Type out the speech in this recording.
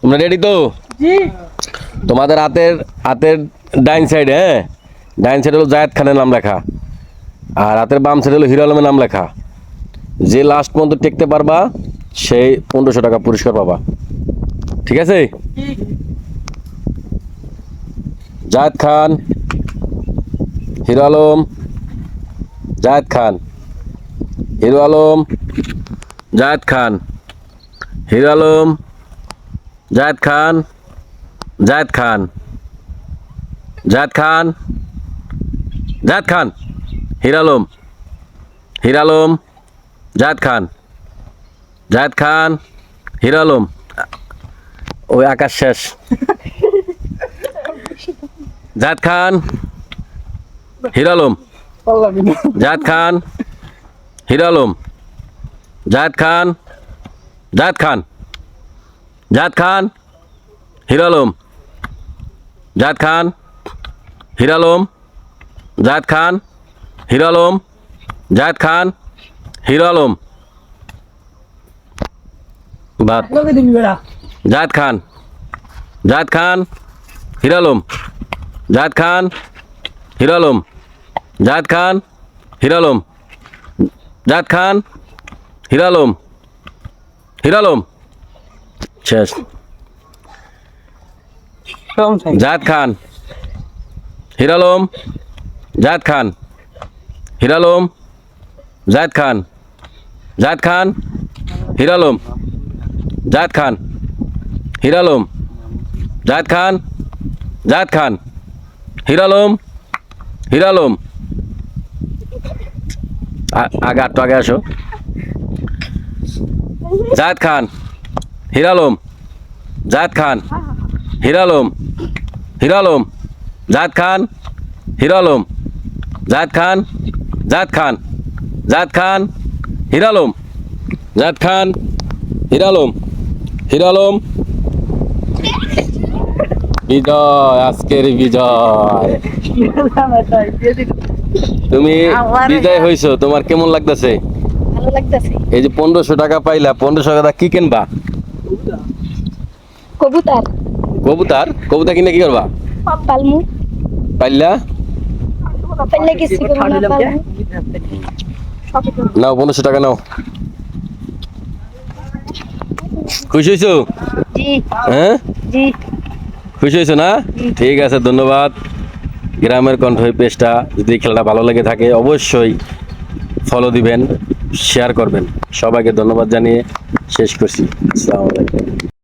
তোমরা রেডি তো? জি। তোমাদের হাতের হাতের ডাইন সাইডে, হ্যাঁ, ডাইন সাইড হলো জায়েদ খানের নাম লেখা, আর হাতের বাম সাইড হলো হিরো আলমের নাম লেখা। যে লাস্ট পর্যন্ত টেকতে পারবা সেই 1500 টাকা পুরস্কার পাবা। ঠিক আছে? Zayed Khan, hero Alam, Zayed Khan, hero Alam, Zayed Khan, hero Alam, Zayed Khan, Zayed Khan, Zayed Khan, Zayed Khan, hero Alam, hero Alam, Zayed Khan, Zayed Khan, hero Alam. ওই আকাশ শেষ। Zayed Khan, hero Alam, Zayed Khan, hero Alam, Zayed Khan, Zayed Khan, Zayed Khan, hero Alam, Zayed Khan, hero Alam, Zayed Khan, hero Alam, Zayed Khan, hero Alam. বাদ। Zayed Khan, Zayed Khan, hero Alam, Zayed Khan, hero Alam, Zayed Khan, hero Alam, Zayed Khan, hero Alam, hero Alam. শেষ। Zayed Khan, hero Alam, Zayed Khan, hero Alam, Zayed Khan, Zayed Khan, hero Alam, Zayed Khan, hero Alam, Zayed Khan, Zayed Khan, hero Alam, hero Alam. আগে একটু আগে আসো। Zayed Khan, hero Alam, Zayed Khan, hero Alam, hero Alam, Zayed Khan, hero Alam, Zayed Khan, Zayed Khan, Zayed Khan, hero Alam, Zayed Khan, hero Alam, hero Alam. বিজয়, আজকের বিজয়। তুমি বিজয় হইছো, তোমার কেমন লাগতেছে? ভালো লাগতেছে। এই যে 1500 টাকা পাইলা, 1500 টাকা কি কিনবা? কবুতর। কবুতর? কবুতর কিনে কি করবা? পালমু। পাইলা? পাইলে কিছু করব না পালমু। নাও 1500 টাকা নাও। খুশি হইছো? জি। হ্যাঁ, জি। খুশি হয়েছো না? ঠিক আছে, ধন্যবাদ। গ্রামের কণ্ঠ পেজটা যদি খেলাটা ভালো লেগে থাকে অবশ্যই ফলো দিবেন, শেয়ার করবেন। সবাইকে ধন্যবাদ জানিয়ে শেষ করছি। আসসালামু আলাইকুম।